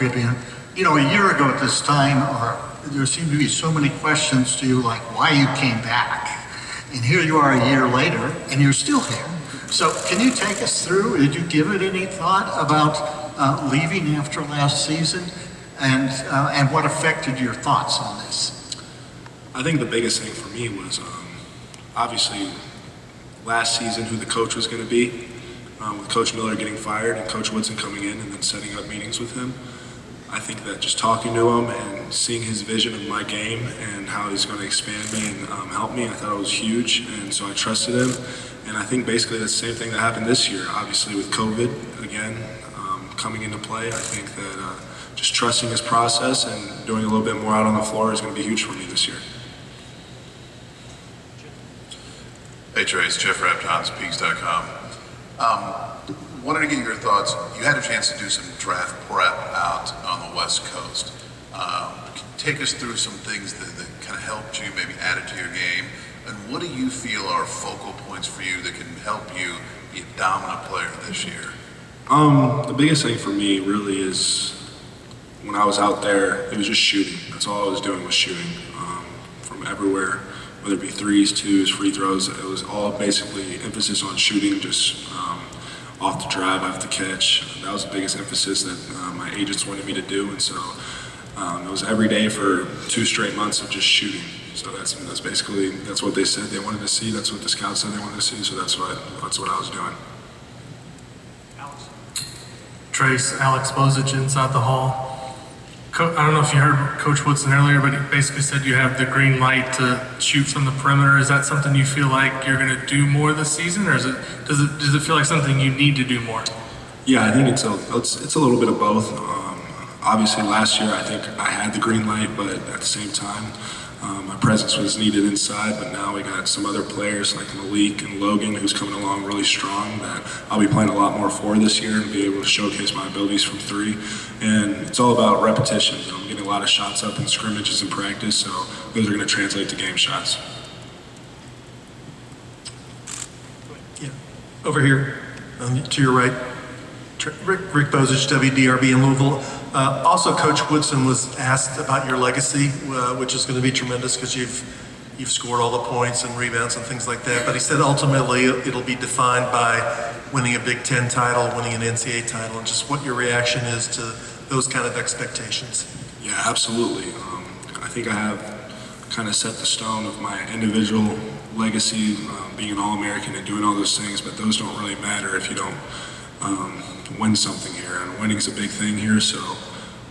Tribune. You know, a year ago at this time, there seemed to be so many questions to you, like why you came back. And here you are a year later, and you're still here. So can you take us through, did you give it any thought about leaving after last season? And what affected your thoughts on this? I think the biggest thing for me was obviously last season who the coach was going to be, with Coach Miller getting fired and Coach Woodson coming in and then setting up meetings with him. I think that just talking to him and seeing his vision of my game and how he's going to expand me and help me, I thought it was huge, and so I trusted him. And I think basically that's the same thing that happened this year, obviously with COVID again coming into play. I think that just trusting his process and doing a little bit more out on the floor is going to be huge for me this year. Hey Trayce, Jeff Raptons, Peaks.com. Wanted to get your thoughts. You had a chance to do some draft prep out on the West Coast. Take us through some things that kind of helped you, maybe added to your game, and what do you feel are focal points for you that can help you be a dominant player this year? The biggest thing for me really is when I was out there, it was just shooting. That's all I was doing was shooting from everywhere, whether it be threes, twos, free throws. It was all basically emphasis on shooting, just off the drive, off the catch. That was the biggest emphasis that my agents wanted me to do, and so it was every day for 2 straight months of just shooting. So that's basically, that's what they said they wanted to see. That's what the scouts said they wanted to see. So that's what I was doing. Trayce, Alex Bozich inside the hall. I don't know if you heard Coach Woodson earlier, but he basically said you have the green light to shoot from the perimeter. Is that something you feel like you're going to do more this season, or does it feel like something you need to do more? Yeah, I think it's a little bit of both. Obviously, last year I think I had the green light, but at the same time, my presence was needed inside. But now we got some other players like Malik and Logan, who's coming along really strong, that I'll be playing a lot more for this year and be able to showcase my abilities from 3. And it's all about repetition. I'm getting a lot of shots up in scrimmages and practice, so those are going to translate to game shots. Yeah, over here, to your right, Rick Bozich, WDRB in Louisville. Also, Coach Woodson was asked about your legacy, which is going to be tremendous because you've scored all the points and rebounds and things like that. But he said ultimately it'll be defined by winning a Big Ten title, winning an NCAA title, and just what your reaction is to those kind of expectations. Yeah, absolutely. I think I have kind of set the stone of my individual legacy, being an All-American and doing all those things, but those don't really matter if you don't win something here, and winning is a big thing here. So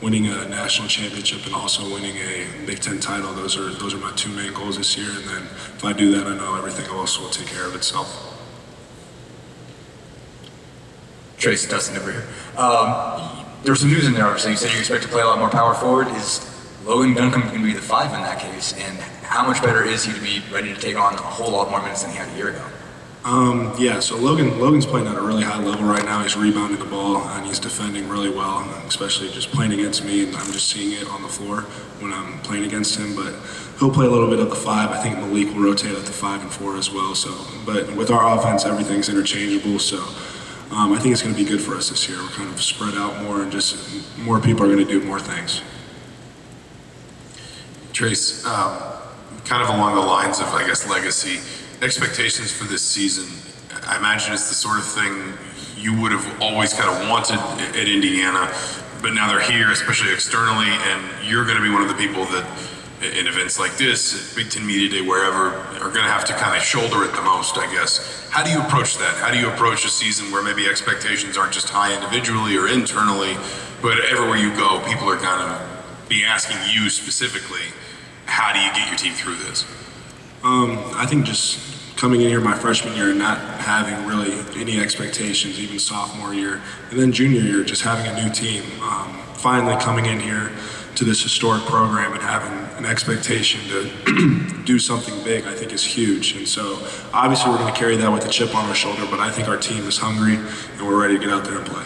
winning a national championship and also winning a Big Ten title, those are my 2 main goals this year. And then if I do that, I know everything else will take care of itself. Trayce, Dustin over here. There was some news in there, obviously. You said you expect to play a lot more power forward. Is Logan Duncombe going to be the 5 in that case? And how much better is he to be ready to take on a whole lot more minutes than he had a year ago? Yeah, so Logan's playing at a really high level right now. He's rebounding the ball and he's defending really well, especially just playing against me, and I'm just seeing it on the floor when I'm playing against him. But he'll play a little bit at the 5. I think Malik will rotate at the 5 and 4 as well. So, but with our offense, everything's interchangeable. So I think it's going to be good for us this year. We're kind of spread out more, and just more people are going to do more things. Trayce, kind of along the lines of, I guess, legacy, expectations for this season. I imagine it's the sort of thing you would have always kind of wanted at Indiana, but now they're here, especially externally, and you're going to be one of the people that, in events like this, Big Ten Media Day, wherever, are going to have to kind of shoulder it the most, I guess. How do you approach that? How do you approach a season where maybe expectations aren't just high individually or internally, but everywhere you go, people are going to be asking you specifically, how do you get your team through this? I think just coming in here my freshman year and not having really any expectations, even sophomore year, and then junior year, just having a new team. Finally coming in here to this historic program and having an expectation to do something big, I think is huge. And so obviously we're going to carry that with a chip on our shoulder, but I think our team is hungry and we're ready to get out there and play.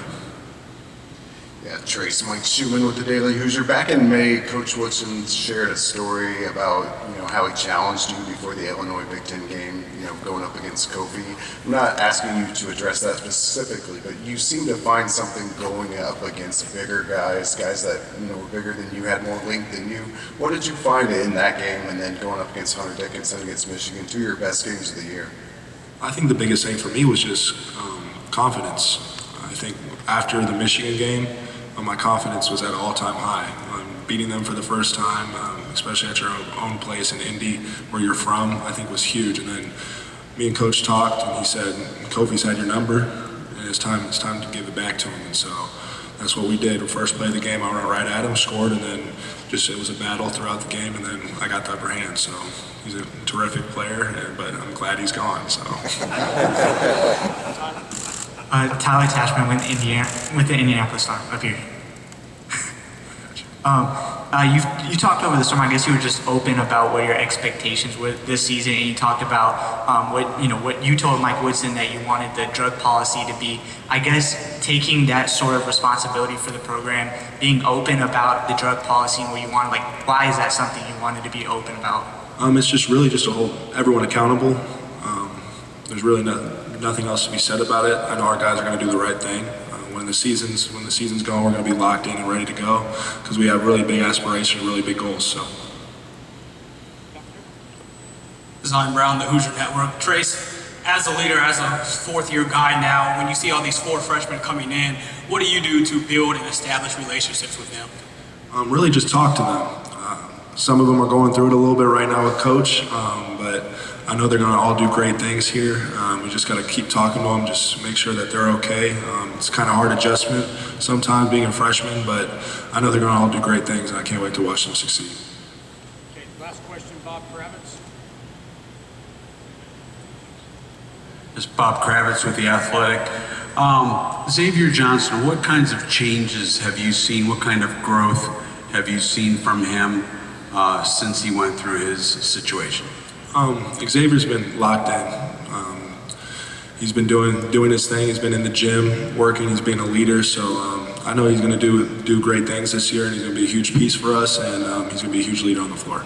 Yeah, Trayce, Mike Schumann with the Daily Hoosier. Back in May, Coach Woodson shared a story about how he challenged you before the Illinois Big Ten game, going up against Kofi. I'm not asking you to address that specifically, but you seem to find something going up against bigger guys that were bigger than you, had more length than you. What did you find in that game, and then going up against Hunter Dickinson, against Michigan, two of your best games of the year? I think the biggest thing for me was just confidence. I think after the Michigan game, my confidence was at an all-time high. Beating them for the first time, especially at your own place in Indy, where you're from, I think was huge. And then me and Coach talked, and he said, Kofi's had your number, and it's time to give it back to him. And so that's what we did. The first play of the game, I went right at him, scored, and then it was a battle throughout the game, and then I got the upper hand. So he's a terrific player, but I'm glad he's gone. So. Tyler Tashman with the Indianapolis Star up here. You talked over the summer. I guess you were just open about what your expectations were this season, and you talked about what you told Mike Woodson that you wanted the drug policy to be. I guess taking that sort of responsibility for the program, being open about the drug policy and what you wanted. Why is that something you wanted to be open about? It's just really just to hold everyone accountable. There's really nothing else to be said about it. I know our guys are going to do the right thing. When the season's going, we're going to be locked in and ready to go because we have really big aspirations, really big goals. So. Zion Brown, the Hoosier Network. Trayce, as a leader, as a fourth-year guy now, when you see all these four freshmen coming in, what do you do to build and establish relationships with them? Really just talk to them. Some of them are going through it a little bit right now with Coach, but I know they're going to all do great things here. We just got to keep talking to them, just make sure that they're okay. It's kind of hard adjustment sometimes being a freshman, but I know they're going to all do great things, and I can't wait to watch them succeed. Okay, last question, Bob Kravitz. This is Bob Kravitz with The Athletic. Xavier Johnson, what kinds of changes have you seen? What kind of growth have you seen from him since he went through his situation? Xavier's been locked in. He's been doing his thing. He's been in the gym working. He's been a leader. So I know he's going to do great things this year, and he's going to be a huge piece for us, and he's going to be a huge leader on the floor.